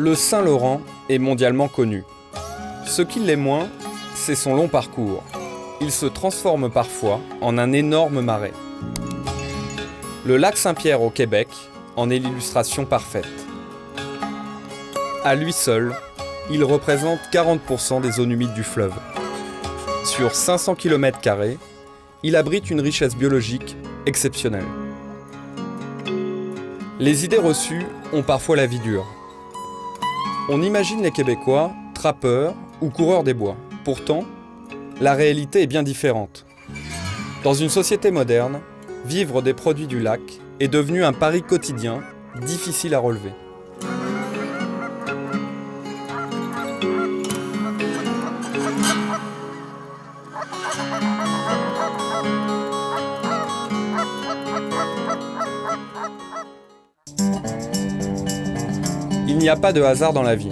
Le Saint-Laurent est mondialement connu. Ce qui l'est moins, c'est son long parcours. Il se transforme parfois en un énorme marais. Le lac Saint-Pierre au Québec en est l'illustration parfaite. À lui seul, il représente 40% des zones humides du fleuve. Sur 500 km², il abrite une richesse biologique exceptionnelle. Les idées reçues ont parfois la vie dure. On imagine les Québécois trappeurs ou coureurs des bois. Pourtant, la réalité est bien différente. Dans une société moderne, vivre des produits du lac est devenu un pari quotidien difficile à relever. Il n'y a pas de hasard dans la vie.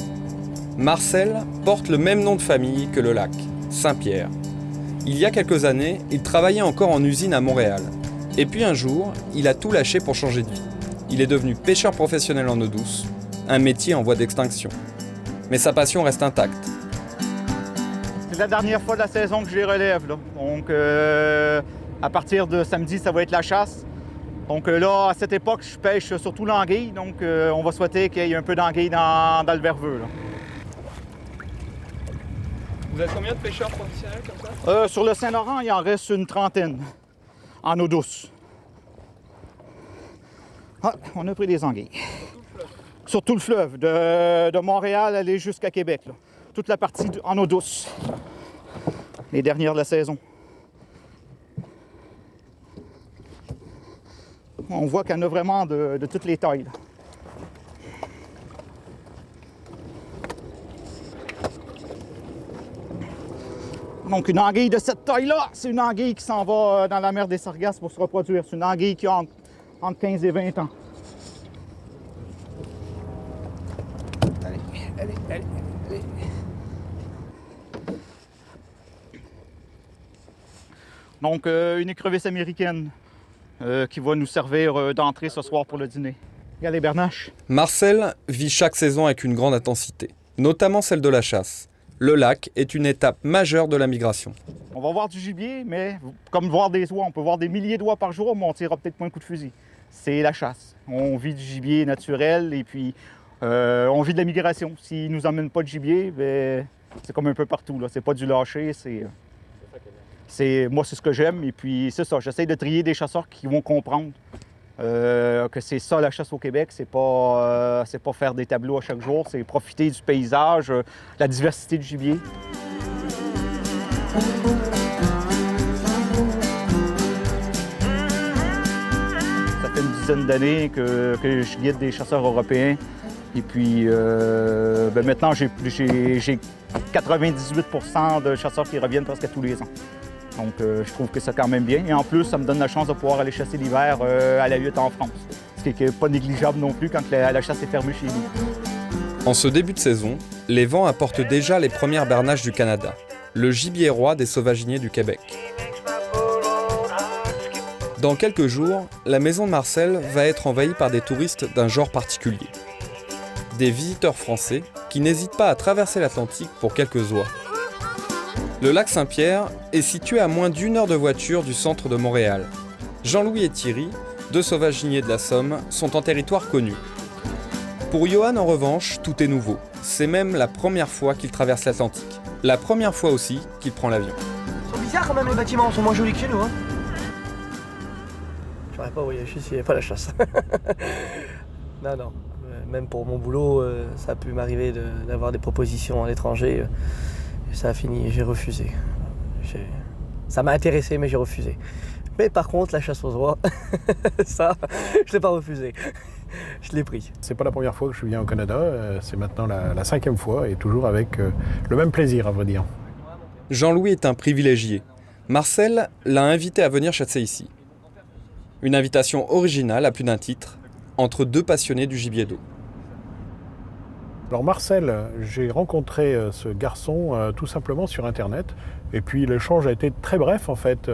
Marcel porte le même nom de famille que le lac, Saint-Pierre. Il y a quelques années, il travaillait encore en usine à Montréal. Et puis un jour, il a tout lâché pour changer de vie. Il est devenu pêcheur professionnel en eau douce, un métier en voie d'extinction. Mais sa passion reste intacte. C'est la dernière fois de la saison que je les relève, là. Donc, à partir de samedi, ça va être la chasse. Donc là, à cette époque, je pêche surtout l'anguille. Donc, on va souhaiter qu'il y ait un peu d'anguille dans le verveux, là. Vous êtes combien de pêcheurs professionnels comme ça? Sur le Saint-Laurent, il en reste une trentaine en eau douce. Ah, on a pris des anguilles. Sur tout le fleuve, de Montréal aller jusqu'à Québec, là. Toute la partie en eau douce. Les dernières de la saison. On voit qu'il y en a vraiment de toutes les tailles, là. Donc, une anguille de cette taille-là, c'est une anguille qui s'en va dans la mer des Sargasses pour se reproduire. C'est une anguille qui a entre 15 et 20 ans. Allez. Donc, une écrevisse américaine qui va nous servir d'entrée ce soir pour le dîner. Regarde les bernaches. Marcel vit chaque saison avec une grande intensité, notamment celle de la chasse. Le lac est une étape majeure de la migration. On va voir du gibier, mais comme voir des oies, on peut voir des milliers d'oies par jour, mais on ne tirera peut-être pas un coup de fusil. C'est la chasse. On vit du gibier naturel et puis on vit de la migration. S'ils ne nous emmènent pas de gibier, ben, c'est comme un peu partout, là. C'est pas du lâcher, moi, c'est ce que j'aime. Et puis, c'est ça, j'essaie de trier des chasseurs qui vont comprendre que c'est ça la chasse au Québec. C'est pas faire des tableaux à chaque jour, c'est profiter du paysage, la diversité du gibier. Ça fait une dizaine d'années que je guide des chasseurs européens. Et puis, maintenant, j'ai 98% de chasseurs qui reviennent presque tous les ans. Donc, je trouve que c'est quand même bien. Et en plus, ça me donne la chance de pouvoir aller chasser l'hiver à la hutte en France. Ce qui n'est pas négligeable non plus quand la chasse est fermée chez nous. En ce début de saison, les vents apportent déjà les premières bernaches du Canada, le gibier roi des sauvaginiers du Québec. Dans quelques jours, la maison de Marcel va être envahie par des touristes d'un genre particulier. Des visiteurs français qui n'hésitent pas à traverser l'Atlantique pour quelques oies. Le lac Saint-Pierre est situé à moins d'1 heure de voiture du centre de Montréal. Jean-Louis et Thierry, deux sauvaginiers de la Somme, sont en territoire connu. Pour Johan, en revanche, tout est nouveau. C'est même la première fois qu'il traverse l'Atlantique. La première fois aussi qu'il prend l'avion. Ils sont bizarres quand même, les bâtiments, sont moins jolis que chez nous, hein. J'aurais pas voyagé s'il n'y avait pas la chasse. Non. Même pour mon boulot, ça a pu m'arriver d'avoir des propositions à l'étranger. Ça a fini, j'ai refusé. Ça m'a intéressé, mais j'ai refusé. Mais par contre, la chasse aux oies, ça, je ne l'ai pas refusé. Je l'ai pris. C'est pas la première fois que je viens au Canada, c'est maintenant la 5e fois et toujours avec le même plaisir, à vrai dire. Jean-Louis est un privilégié. Marcel l'a invité à venir chasser ici. Une invitation originale à plus d'un titre, entre deux passionnés du gibier d'eau. Alors Marcel, j'ai rencontré ce garçon tout simplement sur Internet. Et puis l'échange a été très bref en fait.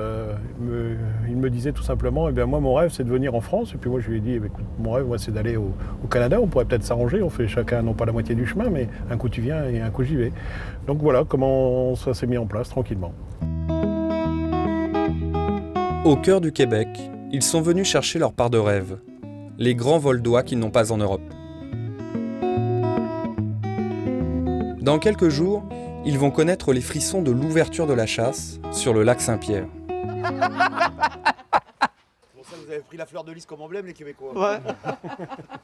Il me disait tout simplement, eh bien moi mon rêve c'est de venir en France. Et puis moi je lui ai dit, eh bien, écoute, mon rêve moi c'est d'aller au Canada, on pourrait peut-être s'arranger, on fait chacun non pas la moitié du chemin, mais un coup tu viens et un coup j'y vais. Donc voilà comment ça s'est mis en place tranquillement. Au cœur du Québec, ils sont venus chercher leur part de rêve, les grands vols d'oies qu'ils n'ont pas en Europe. Dans quelques jours, ils vont connaître les frissons de l'ouverture de la chasse sur le lac Saint-Pierre. C'est pour ça que vous avez pris la fleur de lys comme emblème, les Québécois. Ouais.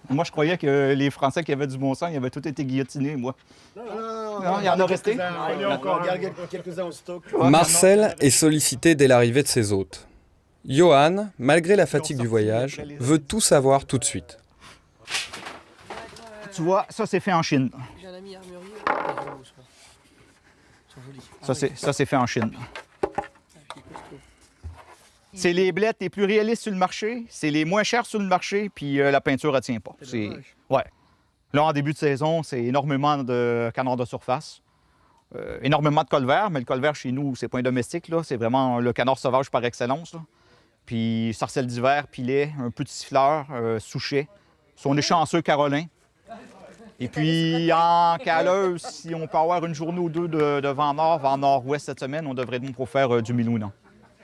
Moi, je croyais que les Français qui avaient du bon sens, ils avaient tous été guillotinés, moi. Non, il y en a resté. Il y en a quelques-uns au stock. Marcel est sollicité dès l'arrivée de ses hôtes. Johan, malgré la fatigue du voyage, veut tout savoir tout de suite. Tu vois, ça, c'est fait en Chine. J'ai un ami armurier. Ils sont jolis. Ça, c'est fait en Chine. C'est les blettes les plus réalistes sur le marché, c'est les moins chers sur le marché, puis la peinture, elle tient pas. Ouais. Là, en début de saison, c'est énormément de canards de surface, énormément de colvert, mais le colvert chez nous, c'est pas un domestique, là. C'est vraiment le canard sauvage par excellence, là. Puis sarcelle d'hiver, pilet, un peu de siffleur, souchet. On est chanceux carolin. Et puis, en caleuse, si on peut avoir une journée ou deux de vent nord, vent nord-ouest cette semaine, on devrait donc pour faire du Milounan.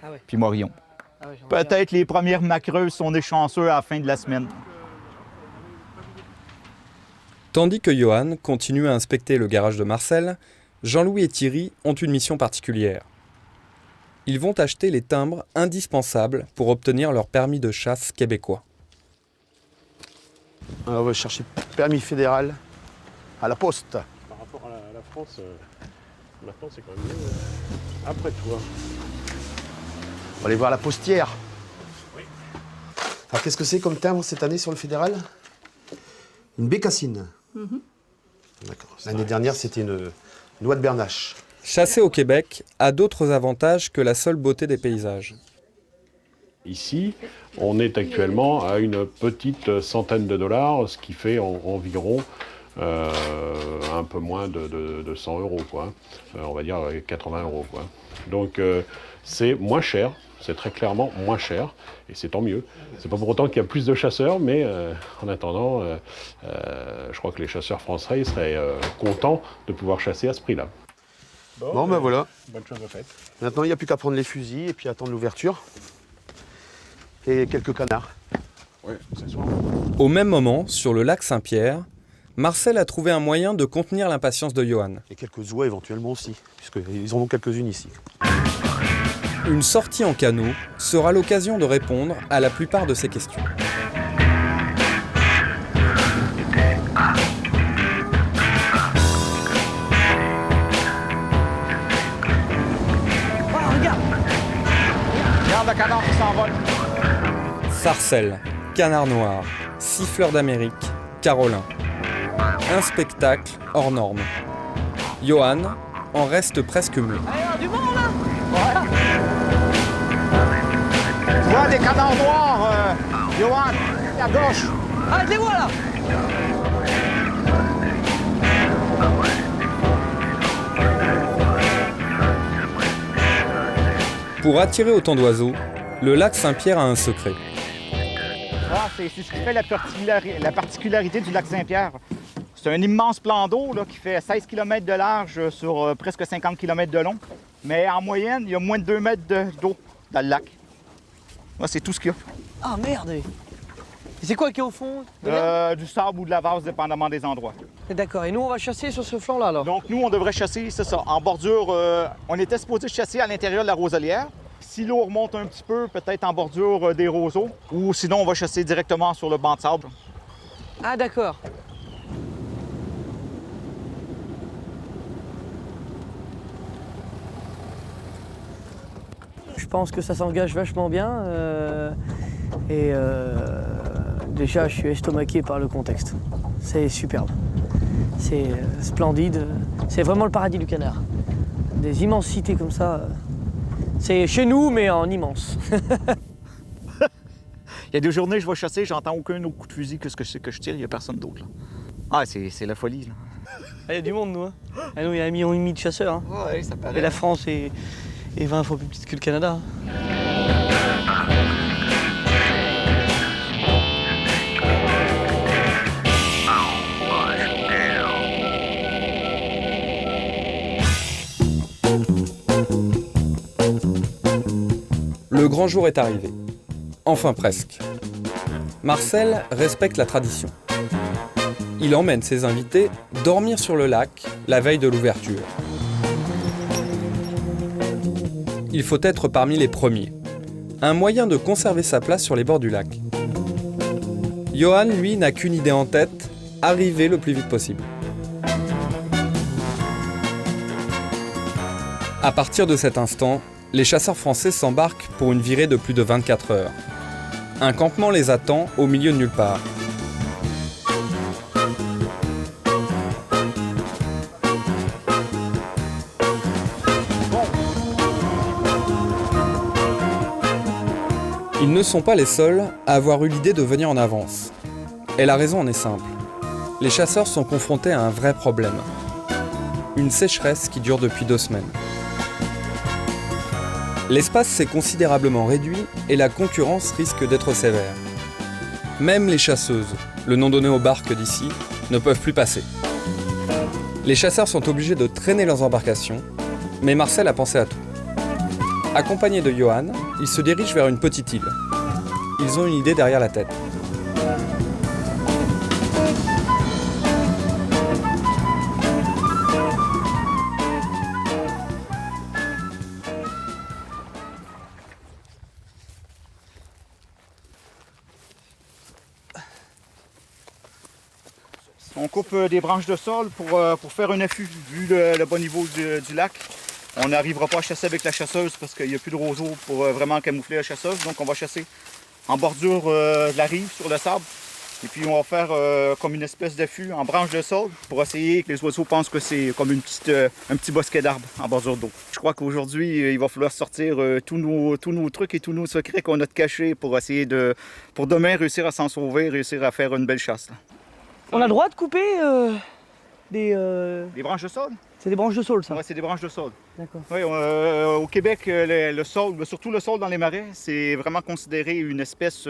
Ah ouais. Puis Morillon. Ah ouais, Peut-être les premières macreuses, si on est chanceux à la fin de la semaine. Tandis que Johan continue à inspecter le garage de Marcel, Jean-Louis et Thierry ont une mission particulière. Ils vont acheter les timbres indispensables pour obtenir leur permis de chasse québécois. On va chercher permis fédéral à la poste. Par rapport à la France, maintenant c'est quand même mieux. Après toi. On va aller voir la postière. Oui. Alors qu'est-ce que c'est comme timbre cette année sur le fédéral? Une bécassine. D'accord. L'année dernière, c'était une noix de bernache. Chasser au Québec a d'autres avantages que la seule beauté des paysages. Ici, on est actuellement à une petite centaine de dollars, ce qui fait environ un peu moins de 100 euros, quoi. On va dire 80 euros, quoi. Donc c'est moins cher, c'est très clairement moins cher, et c'est tant mieux. C'est pas pour autant qu'il y a plus de chasseurs, mais en attendant, je crois que les chasseurs français seraient contents de pouvoir chasser à ce prix-là. Bon, ben voilà. Bonne chose de faite. Maintenant, il n'y a plus qu'à prendre les fusils et puis attendre l'ouverture. Et quelques canards. Oui, c'est soir. Au même moment, sur le lac Saint-Pierre, Marcel a trouvé un moyen de contenir l'impatience de Johan. Et quelques oies éventuellement aussi, puisqu'ils en ont quelques-unes ici. Une sortie en canot sera l'occasion de répondre à la plupart de ses questions. Regarde le canard qui s'envole. Sarcelle, canard noir, siffleur d'Amérique, carolin. Un spectacle hors norme. Johan en reste presque muet. Tu vois des canards noirs, Johan, à gauche. Ah, je les vois là! Pour attirer autant d'oiseaux, le lac Saint-Pierre a un secret. Ah, c'est ce qui fait la particularité du lac Saint-Pierre. C'est un immense plan d'eau là, qui fait 16 km de large sur presque 50 km de long. Mais en moyenne, il y a moins de 2 mètres d'eau dans le lac. Là, c'est tout ce qu'il y a. Ah merde! Et c'est quoi qui est au fond? Du sable ou de la vase, dépendamment des endroits. D'accord, et nous on va chasser sur ce flanc-là alors? Donc nous, on devrait chasser, c'est ça, en bordure. On était supposé chasser à l'intérieur de la roselière. Si l'eau remonte un petit peu, peut-être en bordure des roseaux. Ou sinon, on va chasser directement sur le banc de sable. Ah d'accord. Je pense que ça s'engage vachement bien. Déjà, je suis estomaqué par le contexte. C'est superbe. C'est splendide. C'est vraiment le paradis du canard. Des immensités comme ça. C'est chez nous, mais en immense. Il y a des journées, je vais chasser, j'entends aucun autre coup de fusil que ce que je tire, il n'y a personne d'autre. Ah, c'est la folie, là. Il y a du monde, nous. Hein. Ah, nous, il y a 1,5 million de chasseurs. Hein. Ouais, ça paraît. Et la France est 20 fois plus petite que le Canada. Le grand jour est arrivé. Enfin presque. Marcel respecte la tradition. Il emmène ses invités dormir sur le lac la veille de l'ouverture. Il faut être parmi les premiers. Un moyen de conserver sa place sur les bords du lac. Johan, lui, n'a qu'une idée en tête, arriver le plus vite possible. À partir de cet instant, les chasseurs français s'embarquent pour une virée de plus de 24 heures. Un campement les attend au milieu de nulle part. Ils ne sont pas les seuls à avoir eu l'idée de venir en avance. Et la raison en est simple. Les chasseurs sont confrontés à un vrai problème. Une sécheresse qui dure depuis 2 semaines. L'espace s'est considérablement réduit et la concurrence risque d'être sévère. Même les chasseuses, le nom donné aux barques d'ici, ne peuvent plus passer. Les chasseurs sont obligés de traîner leurs embarcations, mais Marcel a pensé à tout. Accompagné de Johan, ils se dirigent vers une petite île. Ils ont une idée derrière la tête. On coupe des branches de sol pour faire un affût. Vu le bon niveau du lac, on n'arrivera pas à chasser avec la chasseuse parce qu'il n'y a plus de roseaux pour vraiment camoufler la chasseuse. Donc on va chasser en bordure de la rive sur le sable. Et puis on va faire comme une espèce d'affût en branche de sol pour essayer que les oiseaux pensent que c'est comme un petit bosquet d'arbres en bordure d'eau. Je crois qu'aujourd'hui, il va falloir sortir tous nos trucs et tous nos secrets qu'on a de cachés pour essayer pour demain réussir à s'en sauver, réussir à faire une belle chasse. Là. On a le droit de couper des branches de saule? C'est des branches de saule, ça? Oui, c'est des branches de saule. D'accord. Oui, au Québec, le saule, surtout le saule dans les marais, c'est vraiment considéré une espèce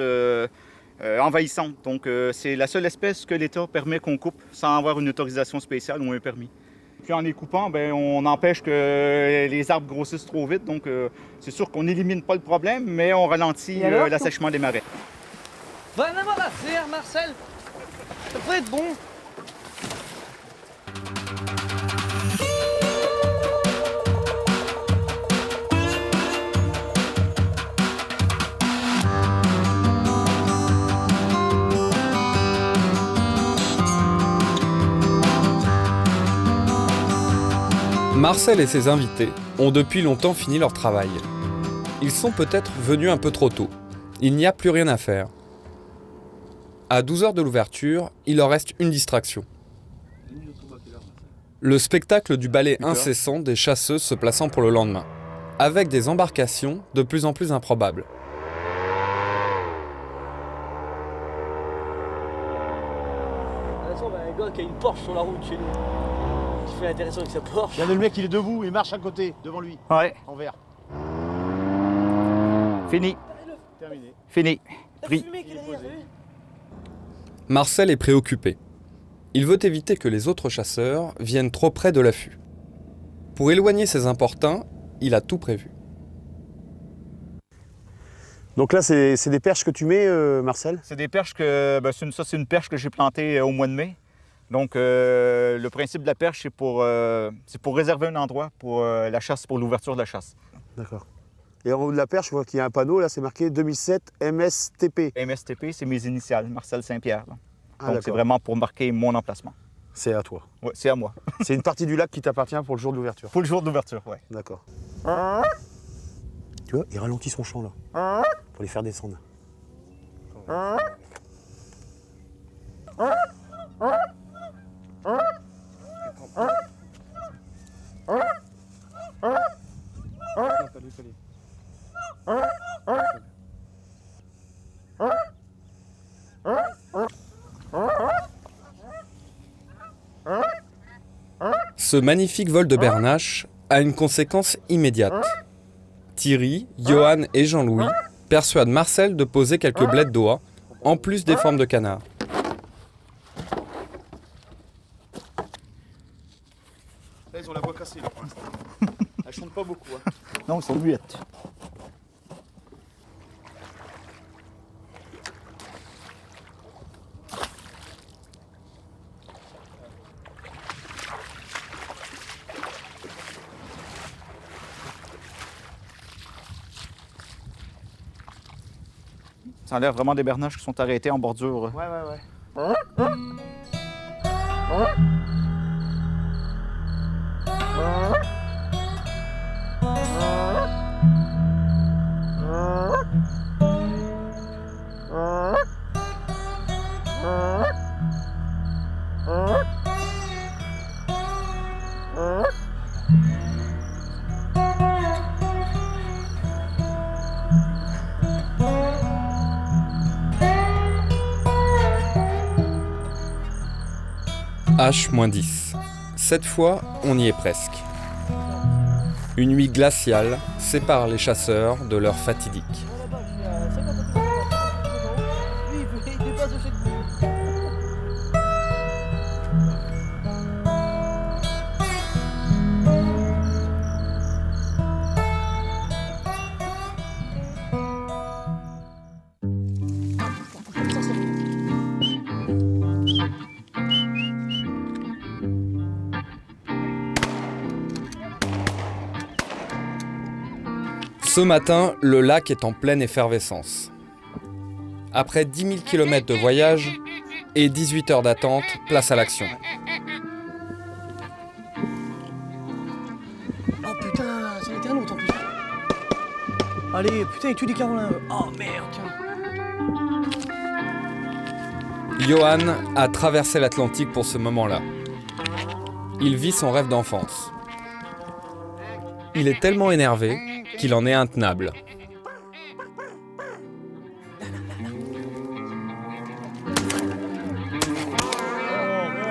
envahissante. Donc, c'est la seule espèce que l'État permet qu'on coupe sans avoir une autorisation spéciale ou un permis. Puis en les coupant, on empêche que les arbres grossissent trop vite. Donc, c'est sûr qu'on n'élimine pas le problème, mais on ralentit l'assèchement des marais. Va en avoir à faire, Marcel! Ça pourrait être bon. Marcel et ses invités ont depuis longtemps fini leur travail. Ils sont peut-être venus un peu trop tôt. Il n'y a plus rien à faire. À 12 heures de l'ouverture, il leur reste une distraction. Le spectacle du ballet incessant des chasseuses se plaçant pour le lendemain, avec des embarcations de plus en plus improbables. Attention, un gars qui a une Porsche sur la route chez nous. Qui fait intéressant avec sa Porsche. Regardez le mec, il est debout, il marche à côté, devant lui, Ouais. en vert. Fini. Terminé. Fini. La Pris. fumée qui est derrière, vu? Marcel est préoccupé. Il veut éviter que les autres chasseurs viennent trop près de l'affût. Pour éloigner ces importuns, il a tout prévu. Donc là, c'est des perches que tu mets, Marcel? C'est des perches que. C'est une perche que j'ai plantée au mois de mai. Donc, le principe de la perche, c'est pour réserver un endroit pour la chasse, pour l'ouverture de la chasse. D'accord. Et en haut de la perche, je vois qu'il y a un panneau, là, c'est marqué 2007 MSTP. MSTP, c'est mes initiales, Marcel Saint-Pierre. Ah, donc, c'est vraiment pour marquer mon emplacement. C'est à toi. Oui, c'est à moi. C'est une partie du lac qui t'appartient pour le jour de l'ouverture. Pour le jour d'ouverture, oui. D'accord. Tu vois, il ralentit son chant, là, pour les faire descendre. Ce magnifique vol de bernache a une conséquence immédiate. Thierry, Johan et Jean-Louis persuadent Marcel de poser quelques blettes d'oie, en plus des formes de canard. Là, ils ont la voix cassée, là, pour l'instant. Elles chantent pas beaucoup. Hein. Non, elles sont muettes. Ça a l'air vraiment des bernaches qui sont arrêtés en bordure. Ouais. H-10. Cette fois, on y est presque. Une nuit glaciale sépare les chasseurs de leur fatidique. Ce matin, le lac est en pleine effervescence. Après 10 000 km de voyage et 18 heures d'attente, place à l'action. Oh putain, ça a été un autre en plus. Allez, putain, il tue des carolins. Oh merde, tiens. Johan a traversé l'Atlantique pour ce moment-là. Il vit son rêve d'enfance. Il est tellement énervé qu'il en est intenable.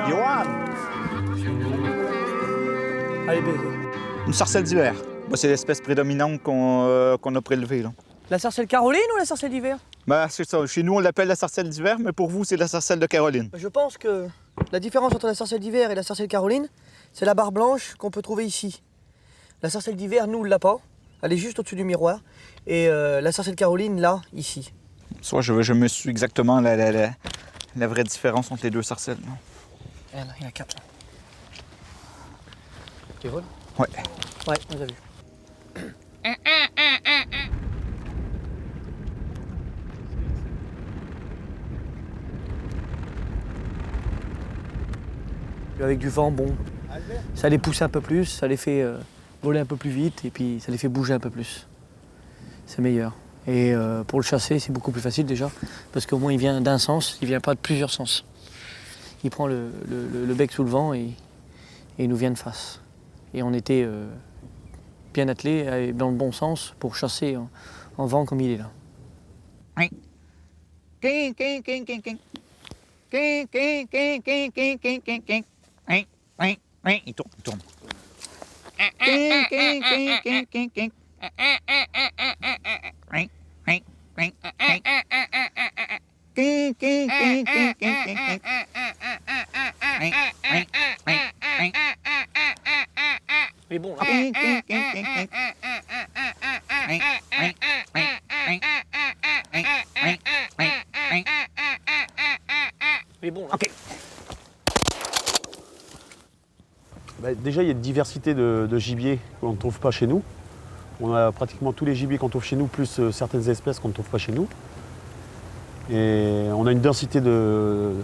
Johan! Allez, baiser. Une sarcelle d'hiver. Bah, c'est l'espèce prédominante qu'on a prélevée. Là. La sarcelle Caroline ou la sarcelle d'hiver? Ben, c'est ça. Chez nous, on l'appelle la sarcelle d'hiver, mais pour vous, c'est la sarcelle de Caroline. Je pense que la différence entre la sarcelle d'hiver et la sarcelle Caroline, c'est la barre blanche qu'on peut trouver ici. La sarcelle d'hiver, nous, on l'a pas. Elle est juste au-dessus du miroir. Et la sarcelle Caroline, là, ici. Soit je me suis exactement la vraie différence entre les deux sarcelles. Il y en a 4 là. Tu vois? Ouais. Ouais, on les a vus. Avec du vent, bon, ça les pousse un peu plus, ça les fait voler un peu plus vite et puis ça les fait bouger un peu plus. C'est meilleur. Et pour le chasser, c'est beaucoup plus facile déjà, parce qu'au moins il vient d'un sens, il vient pas de plusieurs sens. Il prend le bec sous le vent et il nous vient de face. Et on était bien attelés, dans le bon sens, pour chasser en vent comme il est là. Il tourne. Mais bon, là. Mais bon, là. OK. Déjà, il y a une diversité de gibier qu'on ne trouve pas chez nous. On a pratiquement tous les gibiers qu'on trouve chez nous, plus certaines espèces qu'on ne trouve pas chez nous. Et on a une densité de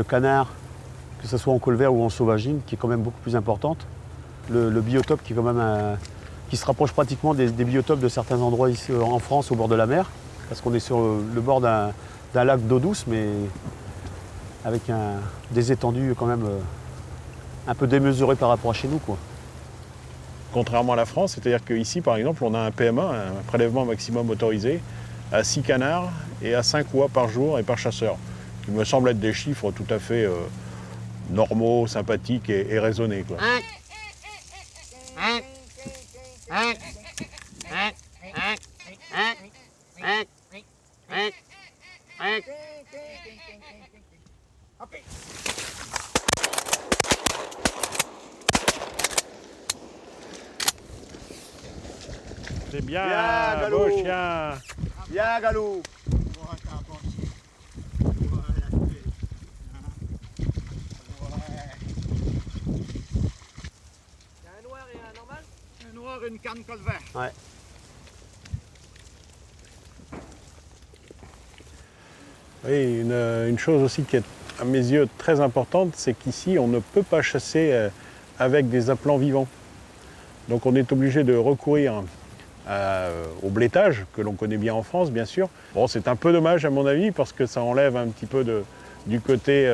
canards, que ce soit en colvert ou en sauvagine, qui est quand même beaucoup plus importante. Le biotope qui est quand même qui se rapproche pratiquement des biotopes de certains endroits ici en France, au bord de la mer, parce qu'on est sur le bord d'un lac d'eau douce, mais avec des étendues quand même un peu démesurées par rapport à chez nous, quoi. Contrairement à la France, c'est-à-dire qu'ici, par exemple, on a un PMA, un prélèvement maximum autorisé, à 6 canards et à 5 oies par jour et par chasseur, qui me semblent être des chiffres tout à fait normaux, sympathiques et raisonnés, quoi. C'est bien, Bien, Galop. beau chien. Bien, Galop. Il y a un noir et un normal? Un noir, une canne colvert. Oui, une chose aussi qui est à mes yeux très importante, c'est qu'ici on ne peut pas chasser avec des appelants vivants. Donc on est obligé de recourir au blétage, que l'on connaît bien en France bien sûr. Bon, c'est un peu dommage à mon avis parce que ça enlève un petit peu du côté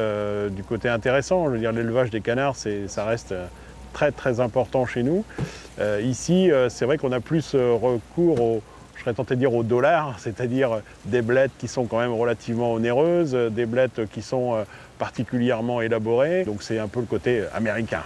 intéressant. Je veux dire, l'élevage des canards, ça reste très très important chez nous. Ici, c'est vrai qu'on a plus recours je serais tenté de dire au dollar, c'est-à-dire des blettes qui sont quand même relativement onéreuses, des blettes qui sont particulièrement élaborées. Donc c'est un peu le côté américain.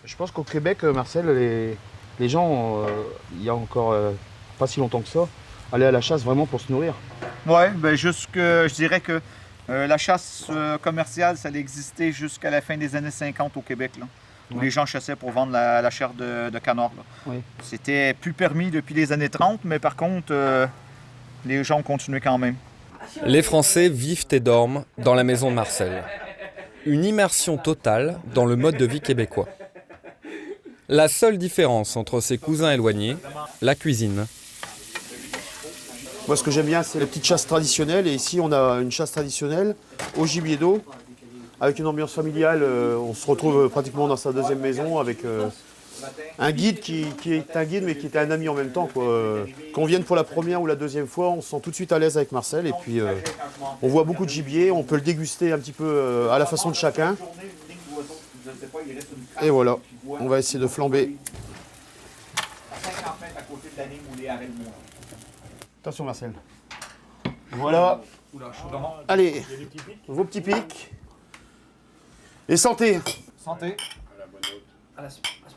Je pense qu'au Québec, Marcel, les gens, il y a encore pas si longtemps que ça, allaient à la chasse vraiment pour se nourrir. Ouais, ben je dirais que la chasse commerciale, ça existait jusqu'à la fin des années 50 au Québec, là, où les gens chassaient pour vendre la chair de canard. Là. Oui. C'était plus permis depuis les années 30, mais par contre, les gens continuaient quand même. Les Français vivent et dorment dans la maison de Marcel. Une immersion totale dans le mode de vie québécois. La seule différence entre ses cousins éloignés, la cuisine. Moi, ce que j'aime bien, c'est les petites chasses traditionnelles. Et ici, on a une chasse traditionnelle au gibier d'eau, avec une ambiance familiale. On se retrouve pratiquement dans sa deuxième maison avec un guide qui est un guide, mais qui était un ami en même temps, quoi. Qu'on vienne pour la première ou la deuxième fois, on se sent tout de suite à l'aise avec Marcel. Et puis, on voit beaucoup de gibier. On peut le déguster un petit peu à la façon de chacun. Et voilà, on va essayer de flamber. Attention Marcel. Voilà. Allez, vos petits pics. Et santé. Santé.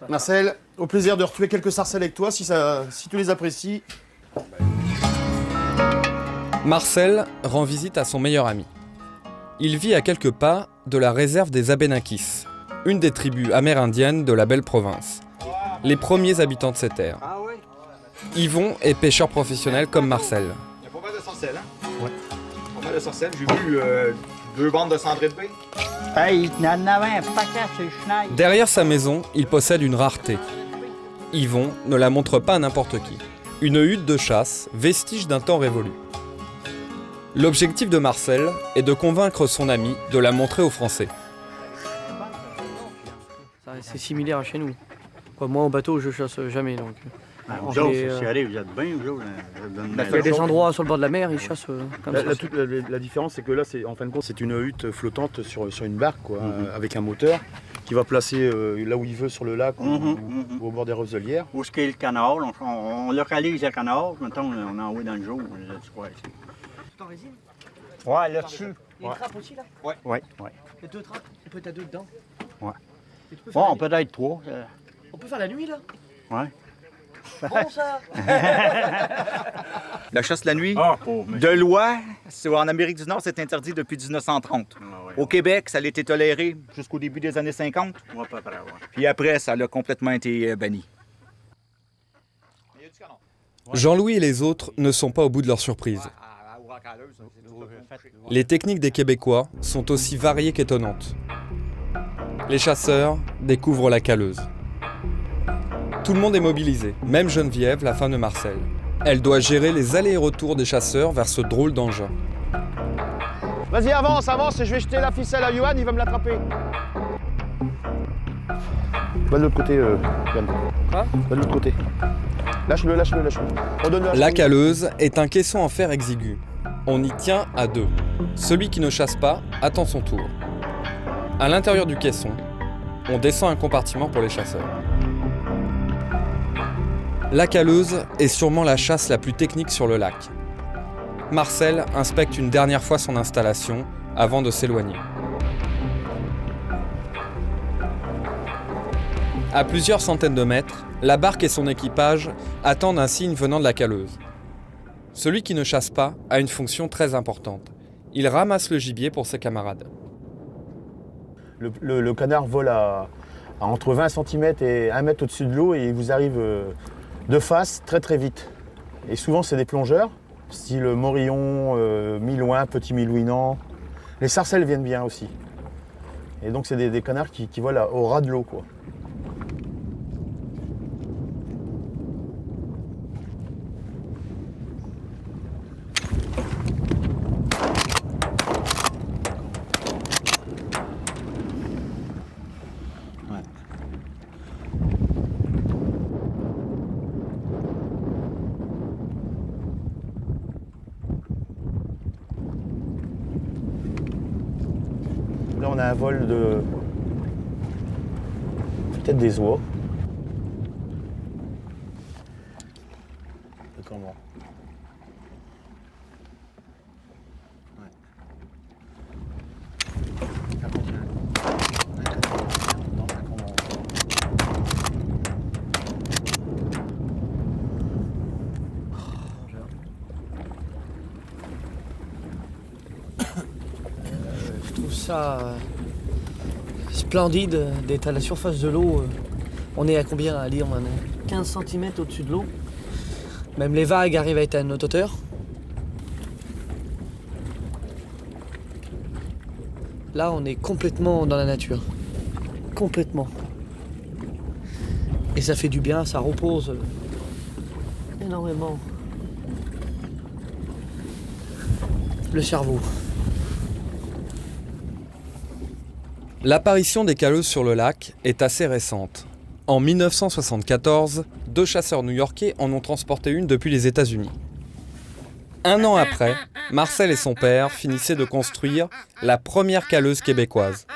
Marcel, au plaisir de retuer quelques sarcelles avec toi si tu les apprécies. Marcel rend visite à son meilleur ami. Il vit à quelques pas de la réserve des Abénakis, une des tribus amérindiennes de la belle province. Les premiers habitants de ces terres. Yvon est pêcheur professionnel comme Marcel. Il y a pas mal de sarcelles, hein? Ouais. Pas mal de sarcelles. J'ai vu 2 bandes de cendrées de baie. Hey, il y en avait un paquet sur le chenil. Derrière sa maison, il possède une rareté. Yvon ne la montre pas à n'importe qui. Une hutte de chasse, vestige d'un temps révolu. L'objectif de Marcel est de convaincre son ami de la montrer aux Français. C'est similaire à chez nous. Quoi, moi, en bateau, je chasse jamais. Donc, Vous autres, si allez, vous êtes bien, vous autres. il y a des endroits sur le bord de la mer, ils chassent comme ça. La différence, c'est que là, en fin de compte, c'est une hutte flottante sur une barque, quoi, avec un moteur qui va placer là où il veut sur le lac ou au bord des roselières. Où est-ce qu'il y a le canard? On localise le canard, maintenant on envoie dans le jour. En résine? Ouais, là-dessus. Il y a une trappe aussi là? Oui. Il y a 2 trappes, on peut être à 2 dedans. Ouais. Et tu peux faire Bon, la on peut être 3. On peut faire la nuit là? Ouais. Bon ça! La chasse la nuit, Pauvre de loi, en Amérique du Nord, c'est interdit depuis 1930. Au Québec, ça a été toléré jusqu'au début des années 50. Ouais, pas près, ouais. Puis après, ça a complètement été banni. Jean-Louis et les autres ne sont pas au bout de leur surprise. Les techniques des Québécois sont aussi variées qu'étonnantes. Les chasseurs découvrent la caleuse. Tout le monde est mobilisé, même Geneviève, la femme de Marcel. Elle doit gérer les allers et retours des chasseurs vers ce drôle d'engin. Vas-y, avance, avance, je vais jeter la ficelle à Johan, il va me l'attraper. Va de l'autre côté, Yann. Quoi? Va de l'autre côté. Lâche-le. Redonne-le. La caleuse est un caisson en fer exigu. On y tient à 2. Celui qui ne chasse pas attend son tour. À l'intérieur du caisson, on descend un compartiment pour les chasseurs. La caleuse est sûrement la chasse la plus technique sur le lac. Marcel inspecte une dernière fois son installation avant de s'éloigner. À plusieurs centaines de mètres, la barque et son équipage attendent un signe venant de la caleuse. Celui qui ne chasse pas a une fonction très importante. Il ramasse le gibier pour ses camarades. Le canard vole à entre 20 cm et 1 mètre au-dessus de l'eau et il vous arrive de face très très vite. Et souvent c'est des plongeurs, style morillon, milouin, petit milouinant. Les sarcelles viennent bien aussi. Et donc c'est des canards qui volent au ras de l'eau, quoi. Là, on a un vol de peut-être des oies. Comment ? Ouais. Là, on tient un canard dans un comment. Je trouve ça splendide d'être à la surface de l'eau. On est à combien à lire maintenant ? 15 cm au-dessus de l'eau. Même les vagues arrivent à être à notre hauteur. Là, on est complètement dans la nature. Complètement. Et ça fait du bien, ça repose énormément le cerveau. L'apparition des caleuses sur le lac est assez récente. En 1974, 2 chasseurs new-yorkais en ont transporté une depuis les États-Unis. Un an après, Marcel et son père finissaient de construire la première caleuse québécoise.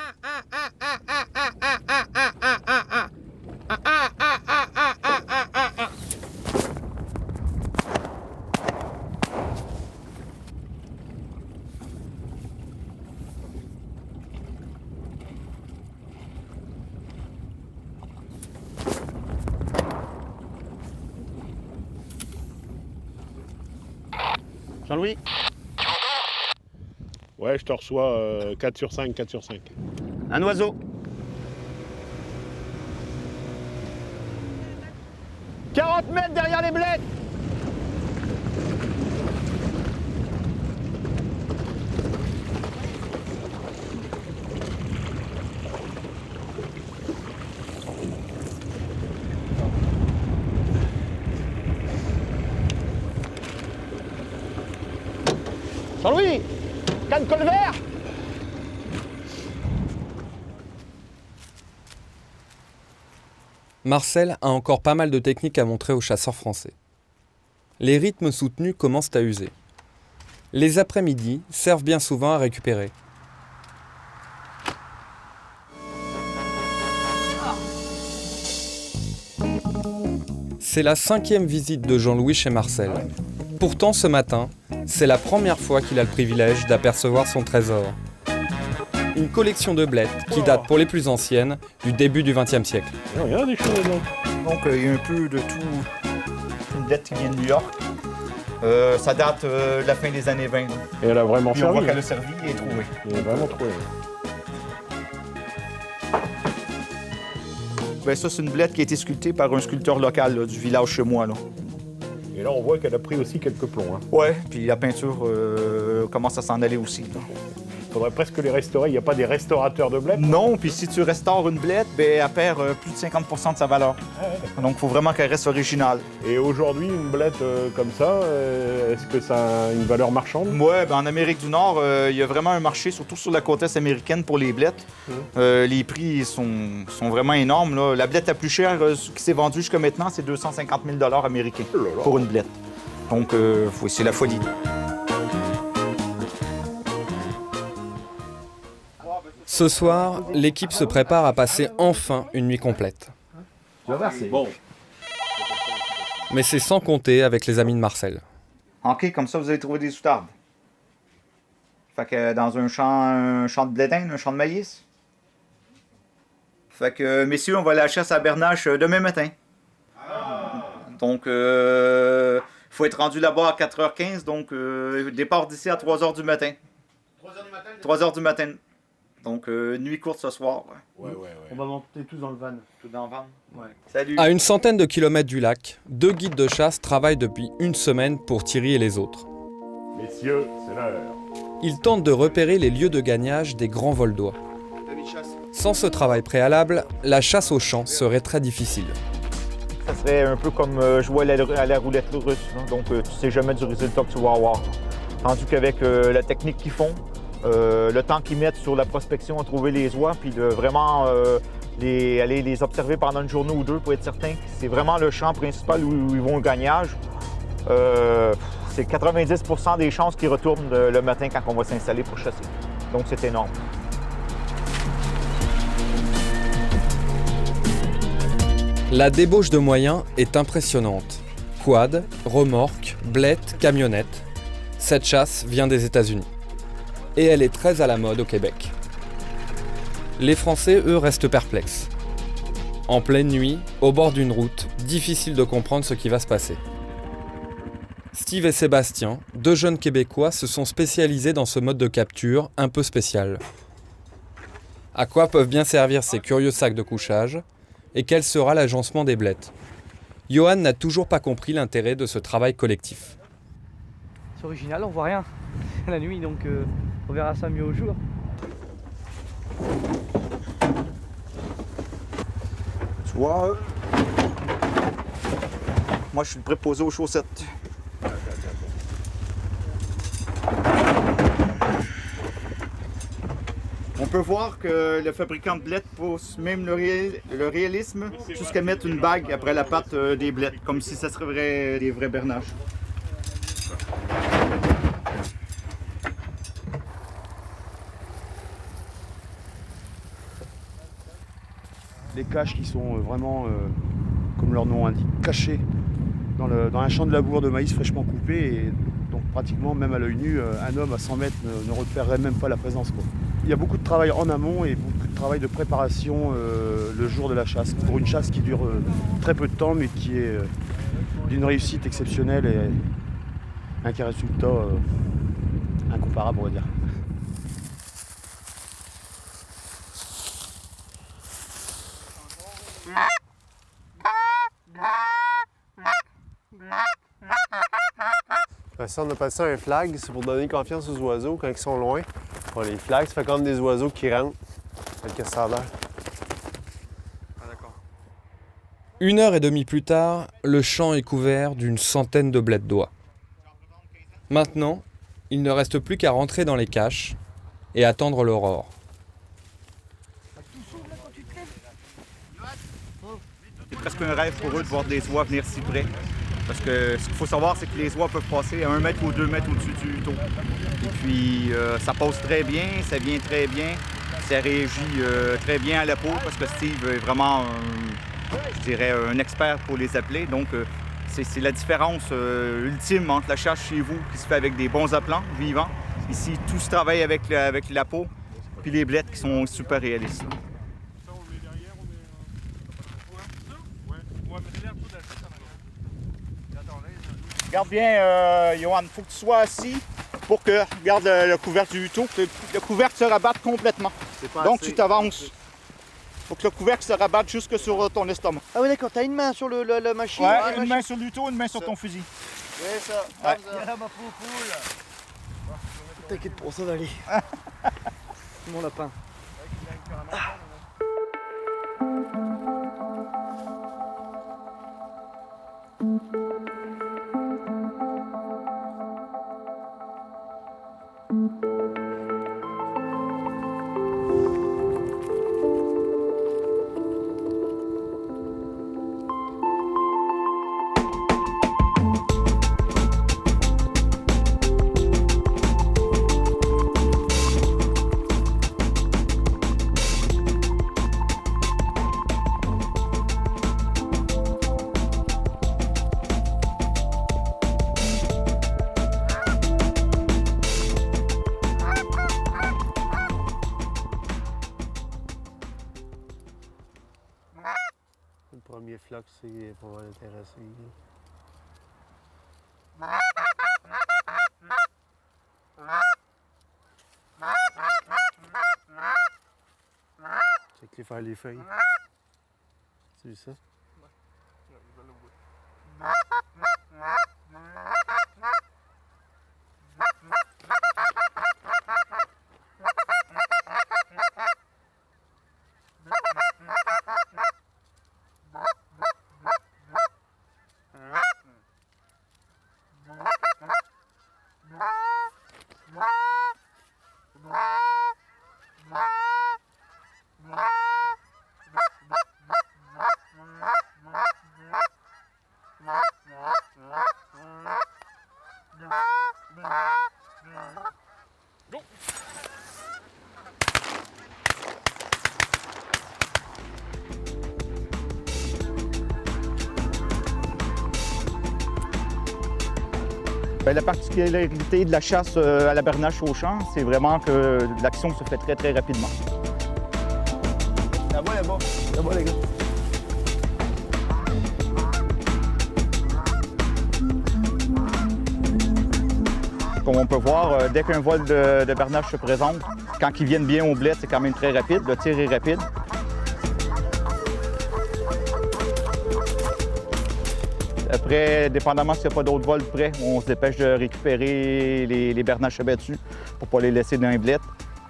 Jean-Louis ? Ouais, je te reçois 4 sur 5, 4 sur 5. Un oiseau. 40 mètres derrière les blettes. Jean-Louis, canne col vert. Marcel a encore pas mal de techniques à montrer aux chasseurs français. Les rythmes soutenus commencent à user. Les après-midi servent bien souvent à récupérer. C'est la 5e visite de Jean-Louis chez Marcel. Pourtant, ce matin, c'est la première fois qu'il a le privilège d'apercevoir son trésor. Une collection de blettes qui date pour les plus anciennes du début du XXe siècle. Il y a des choses dedans. Donc il y a un peu de tout. Une blette qui vient de New York. Ça date de la fin des années 20. Et elle a vraiment Puis on servi. voit qu'elle a servi et trouvé. Elle a vraiment trouvé. Ben, ça, c'est une blette qui a été sculptée par un sculpteur local là, du village chez moi. Là. Et là, on voit qu'elle a pris aussi quelques plombs. Hein. Ouais, puis la peinture commence à s'en aller aussi. Là. Il faudrait presque les restaurer. Il n'y a pas des restaurateurs de blettes? Non, puis si tu restaures une blette, ben, elle perd plus de 50% de sa valeur. Donc, il faut vraiment qu'elle reste originale. Et aujourd'hui, une blette comme ça, est-ce que ça a une valeur marchande? Ouais, ben, en Amérique du Nord, il y a vraiment un marché, surtout sur la côte est américaine, pour les blettes. Les prix sont vraiment énormes. Là. La blette la plus chère qui s'est vendue jusqu'à maintenant, c'est 250 000 $ américains pour une blette. Donc, c'est la folie. Ce soir, l'équipe se prépare à passer enfin une nuit complète. Tu vas voir, c'est Bon. Mais c'est sans compter avec les amis de Marcel. OK, comme ça, vous allez trouver des soutardes. Fait que dans un champ de blé d'Inde, un champ de maïs. Fait que, messieurs, on va à la chasse à Bernache demain matin. Donc, faut être rendu là-bas à 4h15, donc départ d'ici à 3h du matin. 3h du matin? 3h du matin. Donc, nuit courte ce soir. On va monter tous dans le van. Tout dans le van. Ouais. Salut. À une centaine de kilomètres du lac, 2 guides de chasse travaillent depuis une semaine pour Thierry et les autres. Messieurs, c'est l'heure. Ils tentent de repérer les lieux de gagnage des grands vols d'oie. Sans ce travail préalable, la chasse au champ serait très difficile. Ça serait un peu comme jouer à la roulette russe. Là. Donc, tu sais jamais du résultat que tu vas avoir. Tandis qu'avec la technique qu'ils font, le temps qu'ils mettent sur la prospection à trouver les oies, puis de vraiment aller les observer pendant une journée ou deux pour être certain que c'est vraiment le champ principal où ils vont au gagnage. C'est 90% des chances qu'ils retournent le matin quand on va s'installer pour chasser. Donc, c'est énorme. La débauche de moyens est impressionnante. Quad, remorques, blettes, camionnettes. Cette chasse vient des États-Unis. Et elle est très à la mode au Québec. Les Français, eux, restent perplexes. En pleine nuit, au bord d'une route, difficile de comprendre ce qui va se passer. Steve et Sébastien, 2 jeunes Québécois, se sont spécialisés dans ce mode de capture un peu spécial. À quoi peuvent bien servir ces curieux sacs de couchage ? Et quel sera l'agencement des blettes ? Johan n'a toujours pas compris l'intérêt de ce travail collectif. C'est original, on voit rien la nuit, donc on verra ça mieux au jour. Tu vois, moi je suis le préposé aux chaussettes. On peut voir que le fabricant de blettes pousse même le réalisme jusqu'à mettre une bague après la patte des blettes, comme si ça serait des vrais bernaches. Les caches qui sont vraiment, comme leur nom indique, cachées dans un champ de labour de maïs fraîchement coupé. Et donc pratiquement, même à l'œil nu, un homme à 100 mètres ne repérerait même pas la présence, quoi. Il y a beaucoup de travail en amont et beaucoup de travail de préparation le jour de la chasse. Pour une chasse qui dure très peu de temps, mais qui est d'une réussite exceptionnelle et un résultat incomparable, on va dire. Ça, on appelle ça un flag, c'est pour donner confiance aux oiseaux quand ils sont loin. Bon, les flags, ça fait comme des oiseaux qui rentrent. Qu'est-ce que ça a l'air? Ah, d'accord. 1h30 plus tard, le champ est couvert d'une centaine de blettes d'oie. Maintenant, il ne reste plus qu'à rentrer dans les caches et attendre l'aurore. C'est presque un rêve pour eux de voir des oies venir si près. Parce que ce qu'il faut savoir, c'est que les oies peuvent passer à 1 mètre ou 2 mètres au-dessus du taux. Et puis, ça passe très bien, ça vient très bien, ça réagit très bien à la peau parce que Steve est vraiment, je dirais, un expert pour les appeler. Donc, c'est la différence ultime entre la chasse chez vous qui se fait avec des bons appelants vivants. Ici, tout se travaille avec la peau, puis les blettes qui sont super réalistes. Regarde bien, Johan, il faut que tu sois assis pour que, regarde le couvercle du huteau, que le couvercle se rabatte complètement. Donc tu t'avances. Il faut que le couvercle se rabatte jusque sur ton estomac. Ah oui d'accord, t'as une main sur la machine. Ouais, une main sur le huteau, une main sur ton fusil. Oui ça, ouais. Ma poule. T'inquiète pour ça va aller. Mon lapin. là que c'est pas intéressé. C'est que les faire les feuilles. C'est vu ça? La particularité de la chasse à la bernache au champ, c'est vraiment que l'action se fait très, très rapidement. Là-bas, là-bas. Là-bas, les gars. Comme on peut voir, dès qu'un vol de bernache se présente, quand ils viennent bien au bled, c'est quand même très rapide. Le tir est rapide. Après, dépendamment s'il n'y a pas d'autres vols près, on se dépêche de récupérer les bernaches abattus pour ne pas les laisser dans les blettes.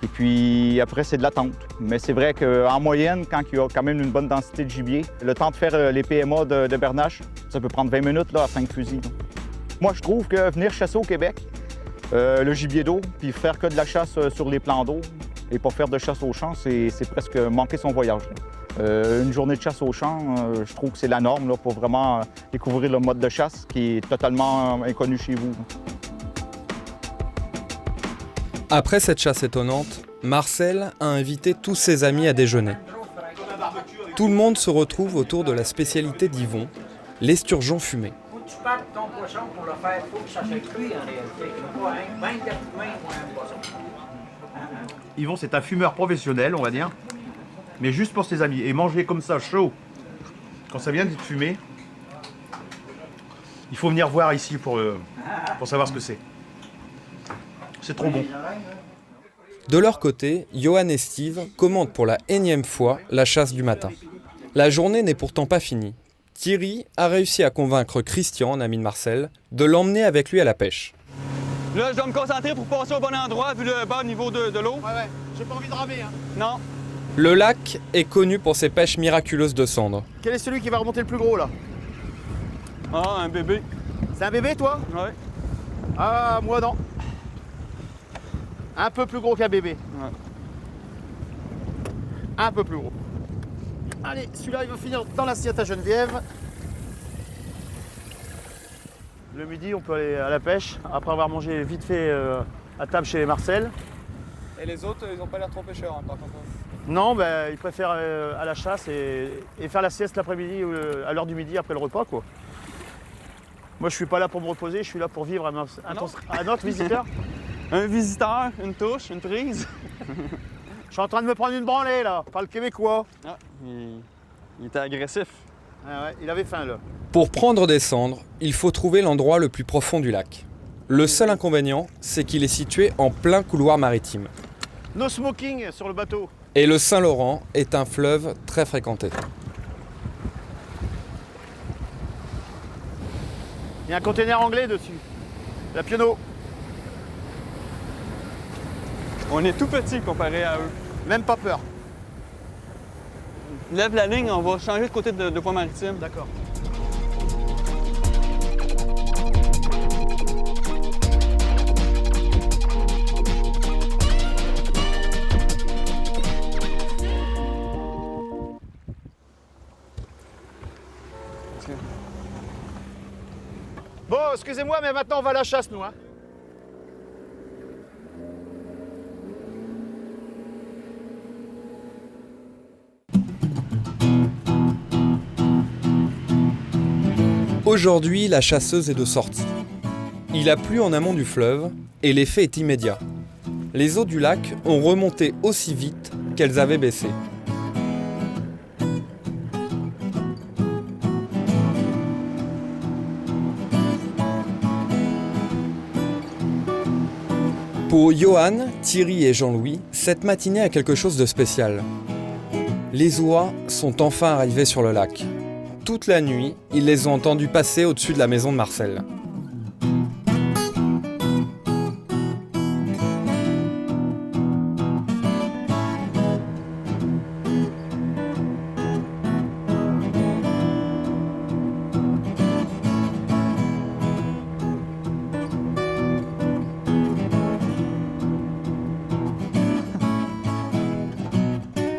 Et puis après, c'est de l'attente. Mais c'est vrai qu'en moyenne, quand il y a quand même une bonne densité de gibier, le temps de faire les PMA de bernache, ça peut prendre 20 minutes là, à 5 fusils. Là. Moi, je trouve que venir chasser au Québec, le gibier d'eau, puis faire que de la chasse sur les plans d'eau et pas faire de chasse au champ, c'est presque manquer son voyage. Une journée de chasse au champ, je trouve que c'est la norme là, pour vraiment découvrir le mode de chasse qui est totalement inconnu chez vous. Après cette chasse étonnante, Marcel a invité tous ses amis à déjeuner. Tout le monde se retrouve autour de la spécialité d'Yvon, l'esturgeon fumé. Faut que tu partes ton poisson pour le faire, faut que ça soit cuit en réalité. Pas 24 mains pour un poisson. Yvon, c'est un fumeur professionnel, on va dire, mais juste pour ses amis. Et manger comme ça, chaud, quand ça vient d'être fumé, il faut venir voir ici pour savoir ce que c'est. C'est trop bon. De leur côté, Johan et Steve commandent pour la énième fois la chasse du matin. La journée n'est pourtant pas finie. Thierry a réussi à convaincre Christian, un ami de Marcel, de l'emmener avec lui à la pêche. Là, je dois me concentrer pour passer au bon endroit vu le bas niveau de l'eau. Ouais, j'ai pas envie de ramer, hein. Non. Le lac est connu pour ses pêches miraculeuses de cendres. Quel est celui qui va remonter le plus gros, là? Ah, un bébé. C'est un bébé, toi? Ouais. Ah, moi, non. Un peu plus gros qu'un bébé. Ouais. Un peu plus gros. Allez, celui-là, il va finir dans l'assiette à Geneviève. Le midi, on peut aller à la pêche, après avoir mangé vite fait à table chez Marcel. Et les autres, ils n'ont pas l'air trop pêcheurs, hein, par contre. Non, ils préfèrent à la chasse et faire la sieste l'après-midi, à l'heure du midi, après le repas, quoi. Moi, je suis pas là pour me reposer, je suis là pour vivre à notre visiteur. Un visiteur, une touche, une prise. Je suis en train de me prendre une branlée, là, par le Québécois. Ah, il était agressif. Ah ouais, il avait faim, là. Pour prendre des cendres, il faut trouver l'endroit le plus profond du lac. Le seul inconvénient, c'est qu'il est situé en plein couloir maritime. No smoking sur le bateau. Et le Saint-Laurent est un fleuve très fréquenté. Il y a un conteneur anglais dessus. La piano. On est tout petit comparé à eux. Même pas peur. Lève la ligne, on va changer de côté de point maritime. D'accord. Bon, excusez-moi, mais maintenant on va à la chasse, nous, hein. Aujourd'hui, la chasseuse est de sortie. Il a plu en amont du fleuve et l'effet est immédiat. Les eaux du lac ont remonté aussi vite qu'elles avaient baissé. Pour Johan, Thierry et Jean-Louis, cette matinée a quelque chose de spécial. Les oies sont enfin arrivés sur le lac. Toute la nuit, ils les ont entendus passer au-dessus de la maison de Marcel.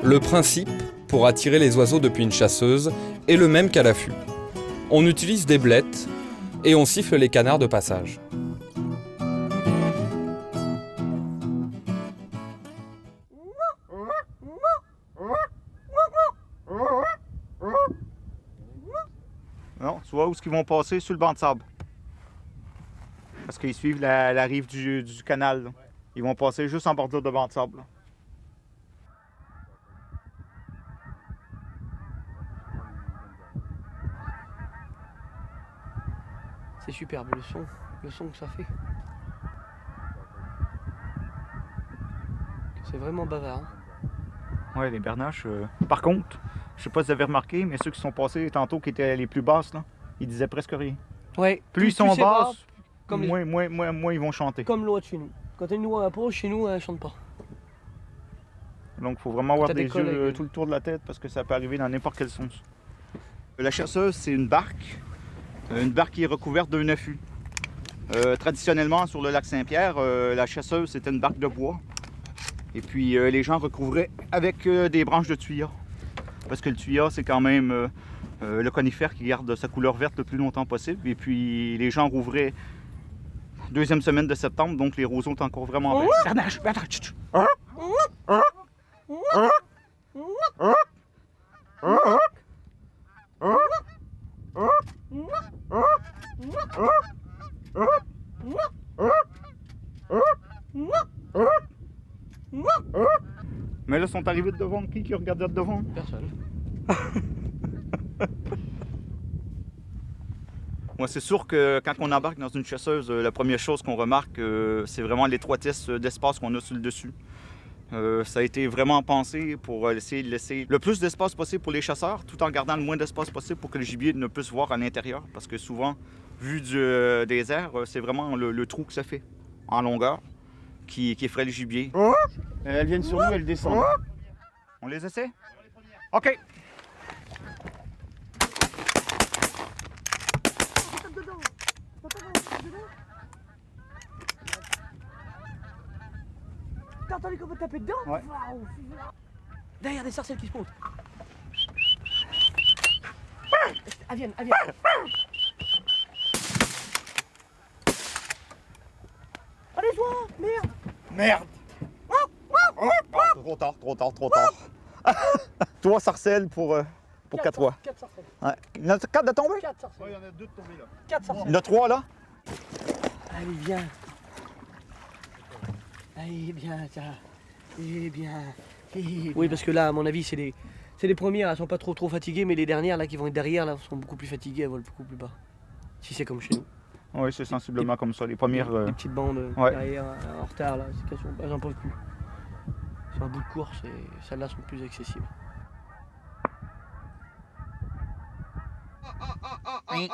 Le principe, pour attirer les oiseaux depuis une chasseuse, est le même qu'à l'affût. On utilise des blettes et on siffle les canards de passage. Non, tu vois où ils vont passer sur le banc de sable. Parce qu'ils suivent la rive du canal. Là. Ils vont passer juste en bordure de banc de sable. Là. C'est superbe le son que ça fait. C'est vraiment bavard. Hein. Ouais, les bernaches. Par contre, je sais pas si vous avez remarqué, mais ceux qui sont passés tantôt qui étaient les plus basses, là, ils disaient presque rien. Ouais. Plus ils sont bas, basses, moins ils vont chanter. Comme l'oie de chez nous. Quand une oie approche, chez nous, elle chante pas. Donc il faut vraiment avoir des yeux tout le tour de la tête parce que ça peut arriver dans n'importe quel sens. La chasseuse, c'est une barque qui est recouverte d'un affût. Traditionnellement, sur le lac Saint-Pierre, la chasseuse, c'était une barque de bois. Et puis, les gens recouvraient avec des branches de tuya. Parce que le tuya, c'est quand même le conifère qui garde sa couleur verte le plus longtemps possible. Et puis, les gens rouvraient deuxième semaine de septembre, donc les roseaux sont encore vraiment verts. Bernache, bernache. Mais là, ils sont arrivés de devant. Qui regardait de devant? Personne. Moi, c'est sûr que quand on embarque dans une chasseuse, la première chose qu'on remarque, c'est vraiment l'étroitesse d'espace qu'on a sur le dessus. Ça a été vraiment pensé pour essayer de laisser le plus d'espace possible pour les chasseurs, tout en gardant le moins d'espace possible pour que le gibier ne puisse voir à l'intérieur. Parce que souvent, vu des airs, c'est vraiment le trou que ça fait en longueur qui effraie le gibier. Elles viennent sur nous, elles descendent. On les essaie? OK. T'as entendu qu'on peut taper dedans? Ouais. Derrière des sarcelles qui se montent. Ah, viens. Allez, toi, merde. Merde! Trop tard. 3 sarcelles pour 4 oies. 4 sarcelles. Ouais. Il y en a 4 de tomber? 4 sarcelles. Il y en a 2 de tombés là. 4 sarcelles. Il y en a 3 là? Allez, viens. Allez, bien, tiens. Eh bien. Oui, parce que là, à mon avis, c'est les premières, elles sont pas trop fatiguées, mais les dernières là qui vont être derrière là sont beaucoup plus fatiguées, elles volent beaucoup plus bas. Si c'est comme chez nous. Oui, c'est sensiblement comme ça. Les premières. Des petites bandes derrière, en retard là, elles n'en peuvent plus. Sur un bout de course, et celles-là sont plus accessibles. Allez!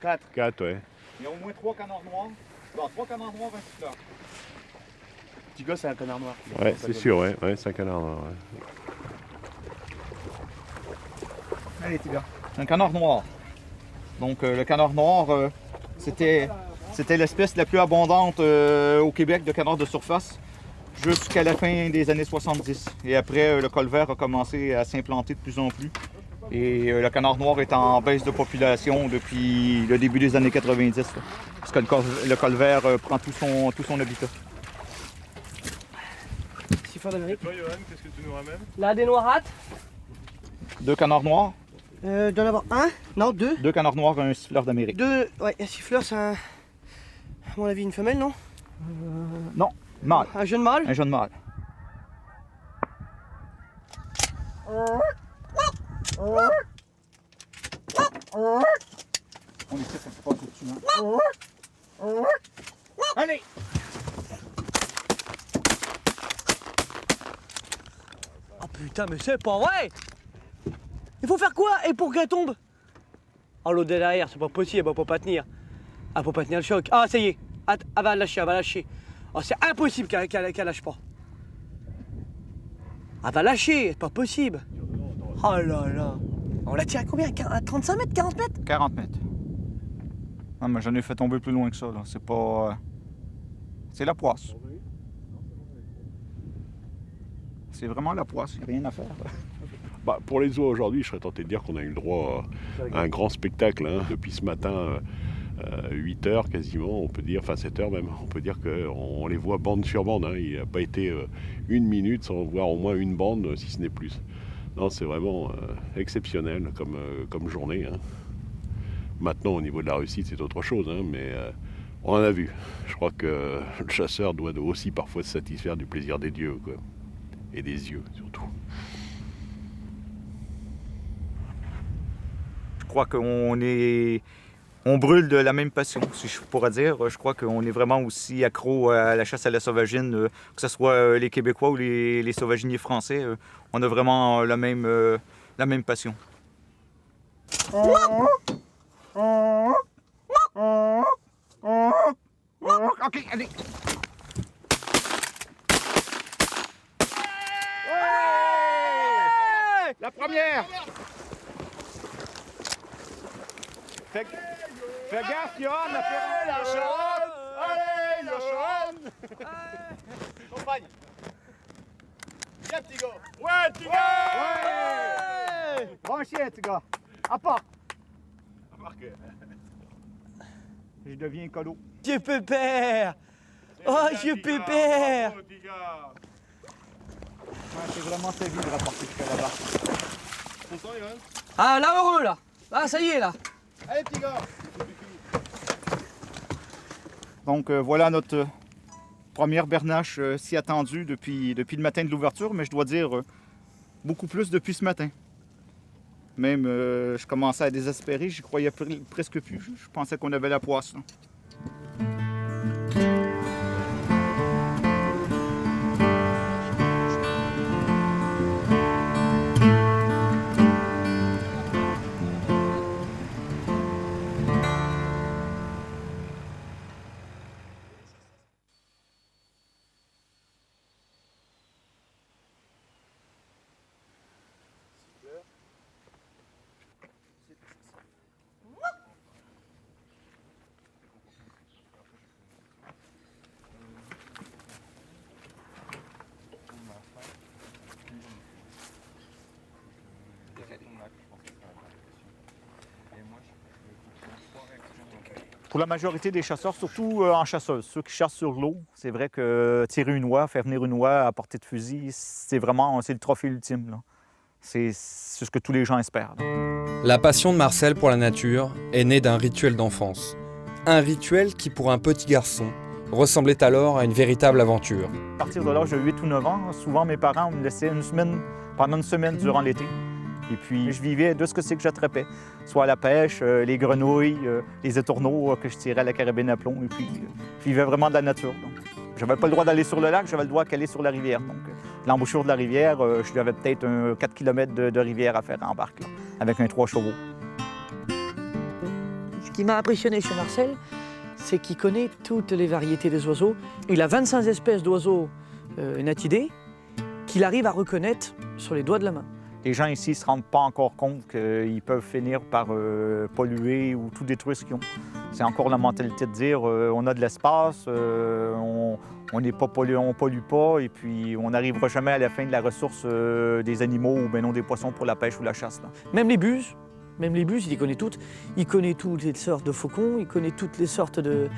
4, ouais. Il y a au moins 3 canards noirs. Bon, 3 canards noirs, un siffleur. Petit gars, c'est un canard noir. Ouais, c'est sûr, ouais, c'est un canard noir. Ouais. Allez, petit gars. Un canard noir. Donc, le canard noir, c'était l'espèce la plus abondante au Québec de canards de surface jusqu'à la fin des années 70. Et après, le colvert a commencé à s'implanter de plus en plus. Et le canard noir est en baisse de population depuis le début des années 90. Là, parce que le colvert prend tout son habitat. Siffleur d'Amérique. Toi, Johan, qu'est-ce que tu nous ramènes? Là, des noirâtres. 2 canards noirs. D'en avoir un? Non, 2. 2 canards noirs et un siffleur d'Amérique. 2. Ouais, un siffleur, c'est à mon avis une femelle, non? Non, mâle. Un jeune mâle? Un jeune mâle. Allez! Oh putain, mais c'est pas vrai! Il faut faire quoi? Et pour qu'elle tombe? Oh, l'autre derrière, c'est pas possible, elle peut pas tenir. Elle peut pas tenir le choc. Ah, ça y est, elle va lâcher, elle va lâcher. Oh, c'est impossible qu'elle lâche pas. Elle va lâcher, c'est pas possible. Oh là là. On la tire à combien? À 35 mètres, 40 mètres? 40 mètres. Non, mais j'en ai fait tomber plus loin que ça, là. C'est pas... C'est la poisse. C'est vraiment la poisse, il n'y a rien à faire. Bah, pour les oies aujourd'hui, je serais tenté de dire qu'on a eu le droit à un grand spectacle. Hein. Depuis ce matin, 8 heures quasiment, on peut dire, enfin 7 heures même, on peut dire qu'on les voit bande sur bande. Hein. Il n'a pas été une minute sans voir au moins une bande, si ce n'est plus. Non, c'est vraiment exceptionnel comme journée. Hein. Maintenant, au niveau de la réussite, c'est autre chose, hein, mais on en a vu. Je crois que le chasseur doit aussi parfois se satisfaire du plaisir des dieux, quoi. Et des yeux, surtout. Je crois on brûle de la même passion, si je pourrais dire. Je crois qu'on est vraiment aussi accro à la chasse à la sauvagine, que ce soit les Québécois ou les sauvaginiers français. On a vraiment la même passion. OK, allez! Ouais! La première! Fais gaffe, Johan, la charonne! Allez, la charonne! Champagne! Viens, petit gars! Ouais, petit gars! Ouais! Bon chien, petit gars! À part! Je deviens colo. Dieu pépère! Oh, Dieu pépère! C'est vraiment sa vie de rapporter jusqu'à là-bas. Ah, là, heureux, là! Ah, ça y est, là! Allez, petit gars! Donc voilà notre première bernache si attendue depuis le matin de l'ouverture, mais je dois dire beaucoup plus depuis ce matin. Même je commençais à désespérer, j'y croyais presque plus. Je pensais qu'on avait la poisse. Là. Pour la majorité des chasseurs, surtout en chasseuse, ceux qui chassent sur l'eau, c'est vrai que tirer une oie, faire venir une oie à portée de fusil, c'est le trophée ultime. Là. C'est ce que tous les gens espèrent. Là. La passion de Marcel pour la nature est née d'un rituel d'enfance. Un rituel qui, pour un petit garçon, ressemblait alors à une véritable aventure. À partir de l'âge de 8 ou 9 ans, souvent mes parents me laissaient pendant une semaine durant l'été. Et puis, je vivais de ce que c'est que j'attrapais, soit la pêche, les grenouilles, les étourneaux que je tirais à la carabine à plomb. Et puis, je vivais vraiment de la nature. Je n'avais pas le droit d'aller sur le lac, j'avais le droit d'aller sur la rivière. Donc, l'embouchure de la rivière, j'avais peut-être 4 km de rivière à faire en barque, là, avec un 3 chevaux. Ce qui m'a impressionné chez Marcel, c'est qu'il connaît toutes les variétés des oiseaux. Il a 25 espèces d'oiseaux natidés qu'il arrive à reconnaître sur les doigts de la main. Les gens ici ne se rendent pas encore compte qu'ils peuvent finir par polluer ou tout détruire ce qu'ils ont. C'est encore la mentalité de dire on a de l'espace, on n'est pas pollué, on ne pollue pas, et puis on n'arrivera jamais à la fin de la ressource des animaux ou bien non des poissons pour la pêche ou la chasse. Là. Même les buses, il les connaît toutes. Il connaît toutes les sortes de faucons, il connaît toutes les sortes de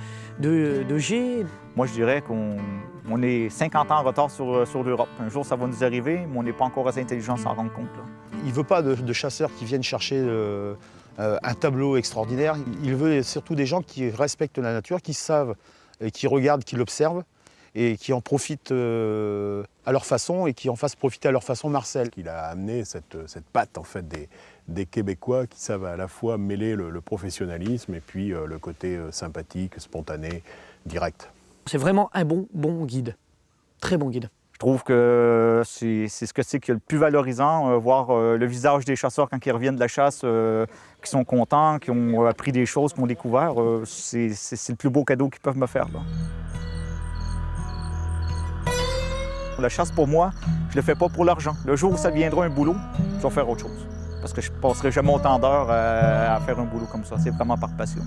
geais. Moi, je dirais qu'on est 50 ans en retard sur l'Europe. Un jour, ça va nous arriver, mais on n'est pas encore assez intelligent à s'en rendre compte. Là. Il ne veut pas de chasseurs qui viennent chercher un tableau extraordinaire. Il veut surtout des gens qui respectent la nature, qui savent, et qui regardent, qui l'observent et qui en profitent à leur façon et qui en fassent profiter à leur façon Marcel. Il a amené cette patte en fait, des Québécois qui savent à la fois mêler le professionnalisme et puis le côté sympathique, spontané, direct. C'est vraiment un bon guide, très bon guide. Je trouve que c'est ce que c'est qui est le plus valorisant, voir le visage des chasseurs quand ils reviennent de la chasse, qui sont contents, qui ont appris des choses, qui ont découvert. C'est le plus beau cadeau qu'ils peuvent me faire, là. La chasse, pour moi, je le fais pas pour l'argent. Le jour où ça deviendra un boulot, je vais faire autre chose. Parce que je passerai jamais autant d'heures à faire un boulot comme ça. C'est vraiment par passion.